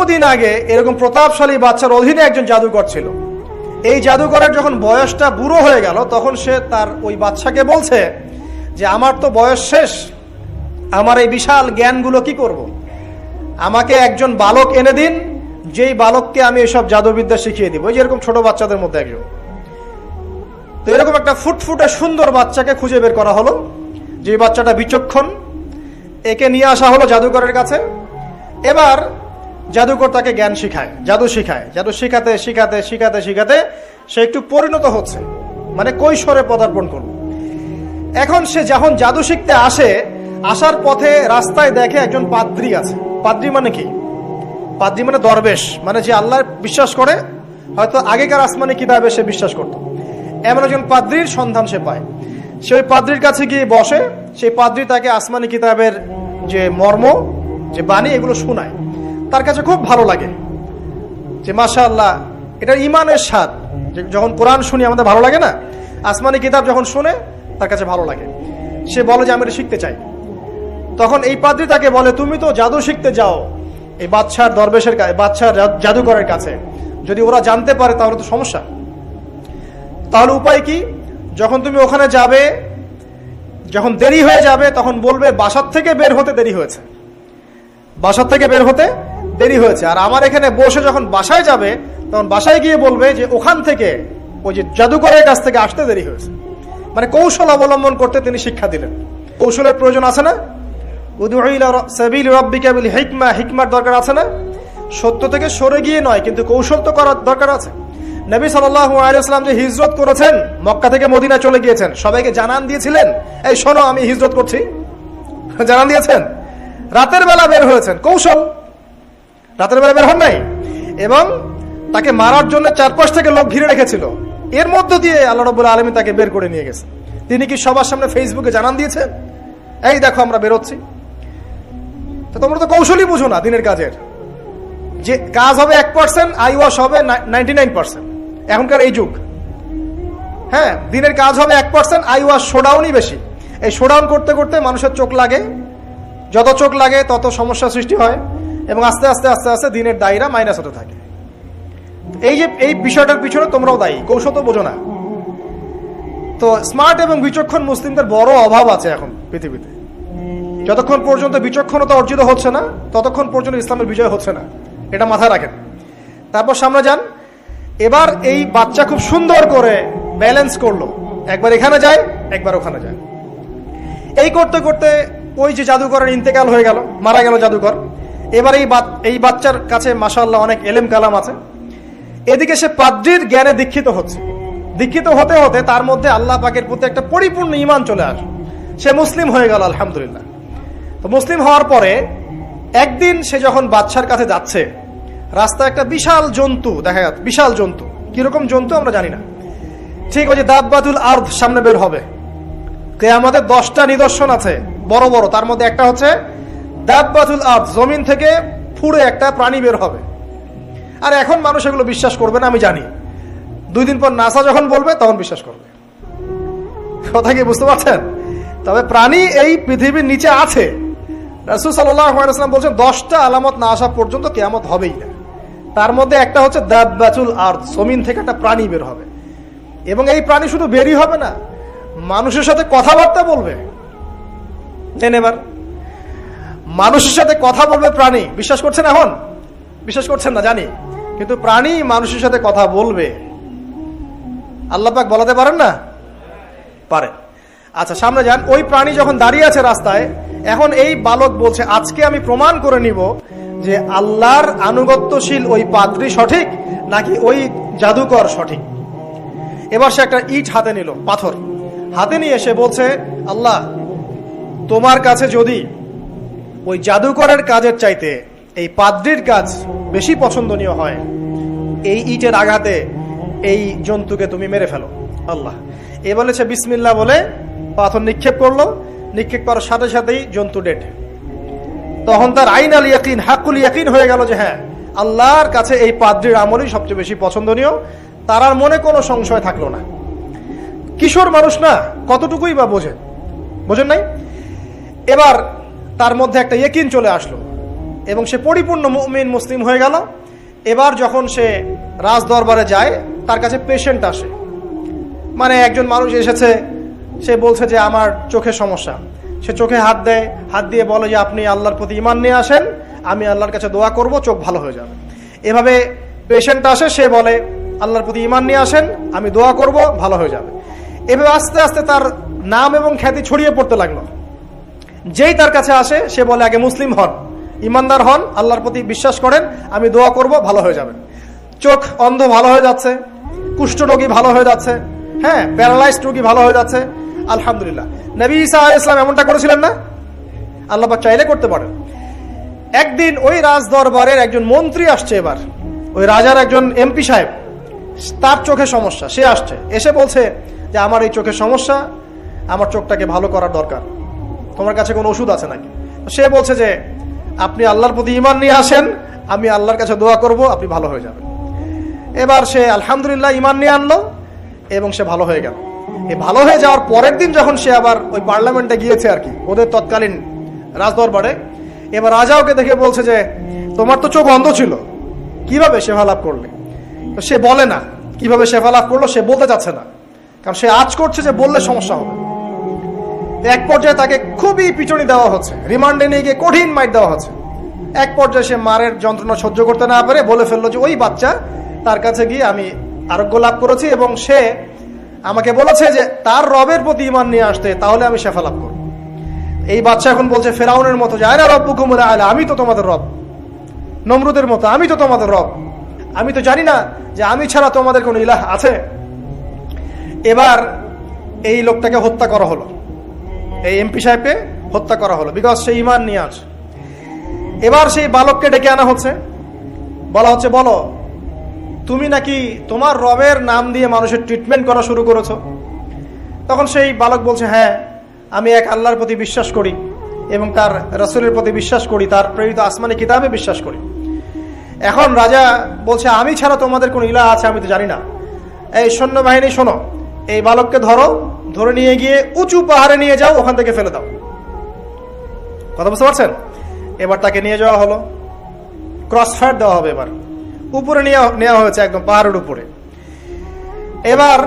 বহুদিন আগে এরকম প্রতাপশালী বাচ্চার অধীনে একজন জাদুকর ছিল। এই জাদুকরের যখন বয়সটা বুড়ো হয়ে গেল, তখন সে তার ওই বাচ্চাকে বলছে যে আমার তো বয়স শেষ, আমার এই বিশাল জ্ঞানগুলো কি করব, আমাকে একজন বালক এনে দিন, যেই বালককে আমি এসব জাদুবিদ্যা শিখিয়ে দিব। ওই যেরকম ছোট বাচ্চাদের মধ্যে একজন। তো এরকম একটা ফুটফুটে সুন্দর বাচ্চাকে খুঁজে বের করা হলো, যে বাচ্চাটা বিচক্ষণ। একে নিয়ে আসা হলো জাদুকরের কাছে। এবার জাদুকর তাকে জ্ঞান শিখায়, জাদু শিখায়। জাদু শিখাতে শিখাতে শিখাতে শিখাতে সে একটু পরিণত হচ্ছে, মানে কৈশোরে পদার্পণ করল। এখন সে যখন জাদু শিখতে আসে, আসার পথে রাস্তায় দেখে একজন পাদ্রী আছে। পাদ্রী মানে কি? পাদ্রী মানে দরবেশ, মানে যে আল্লাহ বিশ্বাস করে, হয়তো আগেকার আসমানি কিতাবে সে বিশ্বাস করত। এমন একজন পাদ্রীর সন্ধান সে পায়। সে ওই পাদ্রীর কাছে গিয়ে বসে। সেই পাদ্রী তাকে আসমানি কিতাবের যে মর্ম, যে বাণী, এগুলো শোনায়। তার কাছে খুব ভালো লাগে যে মাশাআল্লাহ, এটা ইমানের স্বাদ। যখন কোরআন শুনি আমাদের ভালো লাগে না, আসমানি কিতাব যখন শুনে তার কাছে ভালো লাগে। সে বলে যে আমি এটা শিখতে চাই। তখন এই পাদ্রী তাকে বলে, তুমি তো জাদু শিখতে যাও এই বাদশার দরবেশের কাছে, বাদশার জাদুকরের কাছে, যদি ওরা জানতে পারে তাহলে তো সমস্যা। তাহলে উপায় কি? যখন তুমি ওখানে যাবে, যখন দেরি হয়ে যাবে, তখন বলবে বাসার থেকে বের হতে দেরি হয়েছে, বাসার থেকে বের হতে দেরি হয়েছে। আর আমার এখানে বসে যখন বাসায় যাবে, তখন বাসায় গিয়ে বলবে যে ওখান থেকে, ওই যে জাদুকরের কাছ থেকে আসতে দেরি হয়েছে। মানে কৌশল অবলম্বন করতে তিনি শিক্ষা দিলেন। কৌশলের প্রয়োজন আছে না? উদউ ইলা সাবিল রাব্বিকা বিল হিকমা, হিকমার দরকার আছে না? সত্য থেকে সরে গিয়ে নয়, কিন্তু কৌশল তো করার দরকার আছে। নবী সাল্লাল্লাহু আলাইহি ওয়াসাল্লাম যে হিজরত করেছেন, মক্কা থেকে মদিনা চলে গিয়েছেন, সবাইকে জানান দিয়েছিলেন, এই শোনো আমি হিজরত করছি, জানান দিয়েছেন। রাতের বেলা বের হয়েছেন, কৌশল। রাতের বেলা বের হন নাই, এবং তাকে মারার জন্য চারপাশ থেকে লোক ঘিরে রেখেছিল। এর মধ্য দিয়ে আল্লাহ রাব্বুল আলামিন তাকে বের করে নিয়ে গেছে। তিনি কি সবার সামনে ফেসবুকে জানান দিয়েছেন, এই দেখো আমরা বেরোচ্ছি? তো তোমরা তো কৌশলই বুঝো না দিনের কাজের। যে কাজ হবে 1%, আইওয়াশ হবে 99%। এখনকার এই যুগ, হ্যাঁ, দিনের কাজ হবে 1%, আইওয়াশ শোডাউনই বেশি। এই শোডাউন করতে করতে মানুষের চোখ লাগে, যত চোখ লাগে তত সমস্যা সৃষ্টি হয়, এবং আস্তে আস্তে আস্তে আস্তে দিনের দায়রা মাইনাস হতে থাকে। এই যে এই বিষয়টার পিছনে তোমরাও দায়ী, কৌশল তো বোঝো না। তো স্মার্ট এবং বিচক্ষণ মুসলিমদের বড় অভাব আছে এখন পৃথিবীতে। যতক্ষণ পর্যন্ত বিচক্ষণতা অর্জিত হচ্ছে না, ততক্ষণ পর্যন্ত ইসলামের বিজয় হচ্ছে না, এটা মাথায় রাখেন। তারপর সামনে যান। এবার এই বাচ্চা খুব সুন্দর করে ব্যালেন্স করলো, একবার এখানে যায়, একবার ওখানে যায়। এই করতে করতে ওই যে জাদুকরের ইন্তেকাল হয়ে গেল, মারা গেল জাদুকর। এবার এই বাচ্চার কাছে মাশাআল্লাহ অনেক এলেম কালাম আছে। এদিকে সে পাদ্রীর জ্ঞানে দীক্ষিত হচ্ছে। দীক্ষিত হতে হতে তার মধ্যে আল্লাহ পাকের প্রতি একটা পরিপূর্ণ ঈমান চলে আসে। সে মুসলিম হয়ে গেল, আলহামদুলিল্লাহ। তো মুসলিম হওয়ার পরে একদিন সে যখন বাচ্চার কাছে যাচ্ছে, রাস্তায় একটা বিশাল জন্তু দেখা যাচ্ছে। বিশাল জন্তু, কিরকম জন্তু আমরা জানি না। ঠিক ওই যে দাব্বাতুল আরদ সামনে বের হবে, কিয়ামতের 10টা নিদর্শন আছে বড় বড়। তার মধ্যে একটা হচ্ছে দাব্বাতুল আরদ, জমিন থেকে ফুড়ে একটা প্রাণী বের হবে। আর এখন মানুষ এগুলো বিশ্বাস করবে না, আমি জানি। 2 দিন পর নাসা যখন বলবে তখন বিশ্বাস করবে। কথা কি বুঝতে পারছেন? তবে প্রাণী এই পৃথিবীর নিচে আছে। রাসূল সাল্লাল্লাহু আলাইহি ওয়াসাল্লাম বলেছেন 10টা আলামত না আসা পর্যন্ত কিয়ামত হবেই না। তার মধ্যে একটা হচ্ছে দাব্বাতুল আরদ, জমিন থেকে একটা প্রাণী বের হবে। এবং এই প্রাণী শুধু বেরই হবে না, মানুষের সাথে কথাবার্তা বলবে। এবার মানুষের সাথে কথা বলবে প্রাণী। বিশ্বাস করছেন? এখন বিশ্বাস করছেন না জানি, কিন্তু প্রাণী মানুষের সাথে কথা বলবে। আল্লাহ পাক বলাতে পারেন না? পারে। আচ্ছা, সামনে যান। ওই প্রাণী যখন দাঁড়িয়ে আছে রাস্তায়, এখন এই বালক বলছে আজকে আমি প্রমাণ করে নিব যে আল্লাহর আনুগত্যশীল ওই পাদ্রী সঠিক নাকি ওই জাদুকর সঠিক। এবার সে একটা ইট হাতে নিল, পাথর হাতে নিয়ে সে বলছে, আল্লাহ তোমার কাছে যদি ওই জাদুকরের কাজের চাইতে এই পাদ্রীর কাজ বেশি পছন্দনীয় হয়, এই ইটের আঘাতে এই জন্তুকে তুমি মেরে ফেলো আল্লাহ। এ বলেছে বিসমিল্লাহ বলে পাথর নিক্ষেপ করলো। নিক্ষেপ করার সাথে সাথেই জন্তু ডেড। তখন তার আইন আল ইয়াকিন, হাক্কুল ইয়াকিন হয়ে গেল যে হ্যাঁ, আল্লাহর কাছে এই পাদ্রীর আমলই সবচেয়ে বেশি পছন্দনীয়। তার আর মনে কোনো সংশয় থাকলো না। কিশোর মানুষ না, কতটুকুই বা বোঝেন নাই? এবার তার মধ্যে একটা ইয়াকিন চলে আসলো এবং সে পরিপূর্ণ মুমিন মুসলিম হয়ে গেল। এবার যখন সে রাজ দরবারে যায়, তার কাছে পেশেন্ট আসে, মানে একজন মানুষ এসেছে, সে বলছে যে আমার চোখে সমস্যা। সে চোখে হাত দেয়, হাত দিয়ে বলে যে আপনি আল্লাহর প্রতি ঈমান নিয়ে আসেন, আমি আল্লাহর কাছে দোয়া করব, চোখ ভালো হয়ে যাবে। এভাবে পেশেন্ট আসে, সে বলে আল্লাহর প্রতি ঈমান নিয়ে আসেন, আমি দোয়া করব, ভালো হয়ে যাবে। এভাবে আস্তে আস্তে তার নাম এবং খ্যাতি ছড়িয়ে পড়তে লাগলো। যেই তার কাছে আসে সে বলে আগে মুসলিম হন, ইমানদার হন, আল্লাহর প্রতি বিশ্বাস করেন, আমি দোয়া করব, ভালো হয়ে যাবেন। চোখ অন্ধ ভালো হয়ে যাচ্ছে, কুষ্ঠ রোগী ভালো হয়ে যাচ্ছে, হ্যাঁ, প্যারালাইজড রোগী ভালো হয়ে যাচ্ছে, আলহামদুলিল্লাহ। নবী ঈসা আলাইহিস সালাম এমনটা করেছিলেন না? আল্লাহ পাক চাইলে করতে পারেন। একদিন ওই রাজ দরবারের একজন মন্ত্রী আসছে, এবার ওই রাজার একজন এমপি সাহেব, তার চোখে সমস্যা, সে আসছে, এসে বলছে যে আমার এই চোখের সমস্যা, আমার চোখটাকে ভালো করার দরকার, তোমার কাছে কোনো ওষুধ আছে নাকি? সে বলছে যে আপনি আল্লাহর প্রতি ঈমান নিয়ে আসেন, আমি আল্লাহর কাছে দোয়া করব, আপনি ভালো হয়ে যাবেন। এবার সে আলহামদুলিল্লাহ ঈমান নিয়ে আনলো এবং সে ভালো হয়ে গেল। এই ভালো হয়ে যাওয়ার পরের দিন যখন সে আবার ওই পার্লামেন্টে গিয়েছে আর কি, ওদের তৎকালীন রাজদরবারে, এবার রাজা ওকে দেখে বলছে যে তোমার তো চোখ অন্ধ ছিল, কিভাবে শেফা লাভ করলে? তো সে বলে না কিভাবে শেফা লাভ করলো, সে বলতে চাচ্ছে না, কারণ সে আজ করছে যে বললে সমস্যা হবে। এক পর্যায়ে তাকে খুবই পিটুনি দেওয়া হচ্ছে, রিমান্ডে নিয়ে গিয়ে কঠিন মাইর দেওয়া হচ্ছে। এক পর্যায়ে সে মারের যন্ত্রণা সহ্য করতে না পারে বলে ফেললো যে ওই বাচ্চা, তার কাছে গিয়ে আমি আরোগ্য লাভ করেছি এবং সে আমাকে বলেছে যে তার রবের প্রতি ঈমান নিয়ে আসতে, তাহলে আমি শেফা লাভ করব। এই বাচ্চা এখন বলছে ফেরাউনের মতো যে আয়না রব্বুকুমুল আ'লা, আমি তো তোমাদের রব। নমরুদের মতো, আমি তো তোমাদের রব, আমি তো জানি না যে আমি ছাড়া তোমাদের কোনো ইলাহ আছে। এবার এই লোকটাকে হত্যা করা হলো, এই এমপি সাহেবকে হত্যা করা হলো, বিকজ সে ঈমান নিয়ে আসে। এবার সেই বালককে ডেকে আনা হচ্ছে, বলা হচ্ছে বলো তুমি নাকি তোমার রবের নাম দিয়ে মানুষের ট্রিটমেন্ট করা শুরু করেছো। তখন সেই বালক বলছে হ্যাঁ, আমি এক আল্লাহর প্রতি বিশ্বাস করি এবং তার রাসূলের প্রতি বিশ্বাস করি, তার প্রেরিত আসমানি কিতাবে বিশ্বাস করি। এখন রাজা বলছে আমি ছাড়া তোমাদের কোন ইলাহ আছে আমি তো জানি না। এই সৈন্যবাহিনী শোনো, এই বালককে ধরো, ধরে নিয়ে গিয়ে উঁচু পাহাড়ে নিয়ে যাও, ওখান থেকে ফেলে দাও। কথা বুঝতে পারছেন? এবার তাকে নিয়ে যাওয়া হলো, ক্রস ফায়ার দেওয়া হবে, এবার উপরে নেওয়া হয়েছে, একদম পাহাড়ের উপরে। এবার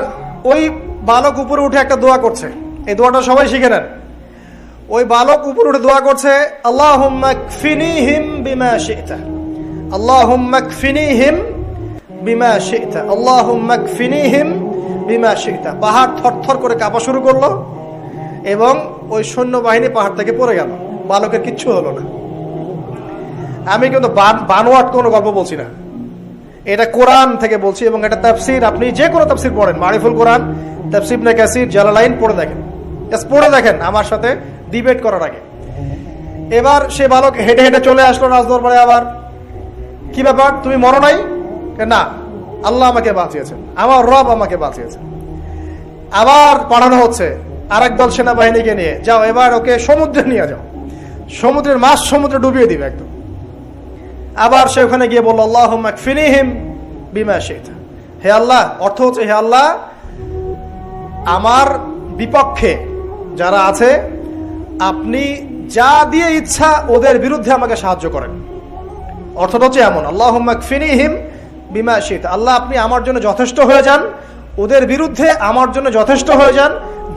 ওই বালক উপরে উঠে একটা দোয়া করছে, এই দোয়াটা সবাই শিখে নেন। ওই বালক উপরে উঠে দোয়া করছে আল্লাহুম্মা কফিনিহিম বিমা শি'তা, আল্লাহুম্মা কফিনিহিম বিমা শি'তা, আল্লাহুম্মা কফিনিহিম বিমা শি'তা। পাহাড় থরথর করে কাঁপা শুরু করলো এবং ওই সৈন্যবাহিনী পাহাড় থেকে পড়ে গেল, বালকের কিচ্ছু হলো না। আমি কিন্তু বানোয়াট কোনো গল্প বলছি না, এটা কোরআন থেকে বলছি এবং এটা তাফসীর, আপনি যে কোনো তাফসীর পড়েন, মারিফুল কোরআন, তাফসীর ইবনে কাসির, জালালাইন পড়ে দেখেন, পড়ে দেখেন আমার সাথে ডিবেট করার আগে। এবার সে বালক হেঁটে হেঁটে চলে আসলো রাজদরবারে। আবার কি ব্যাপার, তুমি মরো নাই? না, আল্লাহ আমাকে বাঁচিয়েছেন, আমার রব আমাকে বাঁচিয়েছেন। আবার পাঠানো হচ্ছে আরেক দল সেনাবাহিনীকে নিয়ে, যাও এবার ওকে সমুদ্রে নিয়ে যাও, সমুদ্রের মাছ সমুদ্রে ডুবিয়ে দিবে একদম। আবার সে ওখানে গিয়ে বলল আল্লাহুম্মা কফিনিহিম বিমা শি'তা, হে আল্লাহ, অর্থ হচ্ছে হে আল্লাহ, আমার বিপক্ষে যারা আছে আপনি যা দিয়ে ইচ্ছা ওদের বিরুদ্ধে আমাকে সাহায্য করেন। অর্থটা হচ্ছে এমন, আল্লাহুম্মা কফিনিহিম বিমা শি'তা, আল্লাহ আপনি আমার জন্য যথেষ্ট হয়ে যান, ওদের বিরুদ্ধে আমার জন্য যথেষ্ট হয়ে যান,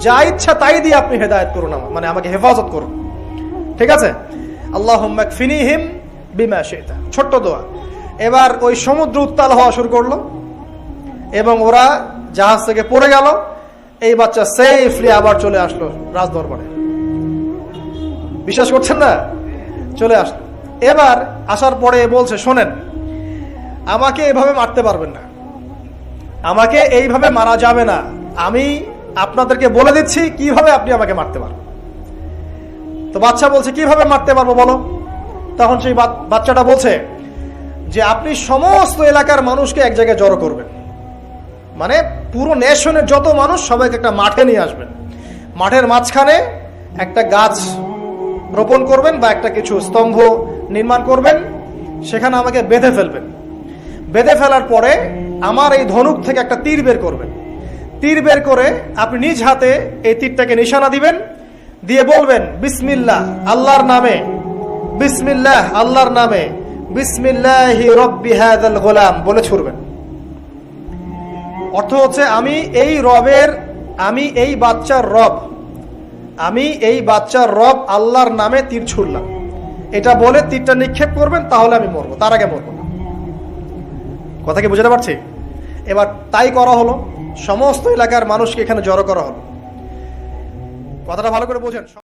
যা ইচ্ছা তাই দিয়ে আপনি হেদায়েত করুন, মানে আমাকে হেফাজত করুন। ঠিক আছে, আল্লাহুম্মা কফিনিহিম বিমা শি'তা, ছোট্ট দোয়া। এবার ওই সমুদ্র উত্তাল হওয়া শুরু করলো এবং ওরা জাহাজ থেকে পড়ে গেল। এই বাচ্চা সেফলি আবার চলে আসলো রাজদরবারে। বিশ্বাস করছেন না? চলে আসলো। এবার আসার পরে বলছে শোনেন, আমাকে এভাবে মারতে পারবেন না, আমাকে এইভাবে মারা যাবে না, আমি আপনাদেরকে বলে দিচ্ছি কিভাবে আপনি আমাকে মারতে পারবেন। তো বাচ্চা বলছে কিভাবে মারতে পারবো বলো। তখন সেই বাচ্চাটা বলছে যে আপনি সমস্ত এলাকার মানুষকে এক জায়গায় জড়ো করবেন, মানে পুরো নেশনের যত মানুষ সবাইকে একটা মাঠে নিয়ে আসবেন, মাঠের মাঝখানে একটা গাছ রোপণ করবেন বা একটা কিছু স্তম্ভ নির্মাণ করবেন, সেখানে আমাকে বেঁধে ফেলবেন। বেঁধে ফেলার পরে আমার এই ধনুক থেকে একটা তীর বের করবেন, তীর বের করে আপনি নিজ হাতে এই তীরটাকে নিশানা দিবেন, দিয়ে বলবেন বিসমিল্লাহ, আল্লাহর নামে, বিসমিল্লাহ, আল্লাহর নামে, বিসমিল্লাহি রব্বি হাযাল গোলাম বলে ছুড়বেন। অর্থ হচ্ছে আমি এই বাচ্চার রব আল্লাহর নামে তীর ছুড়লাম, এটা বলে তীরটা নিক্ষেপ করবেন, তাহলে আমি মরবো, তার আগে মরবো না। কথা কি বুঝতে পারছি? এবার তাই করা হলো, সমস্ত এলাকার মানুষকে এখানে জড়ো করা হলো। কথাটা ভালো করে বোঝেন।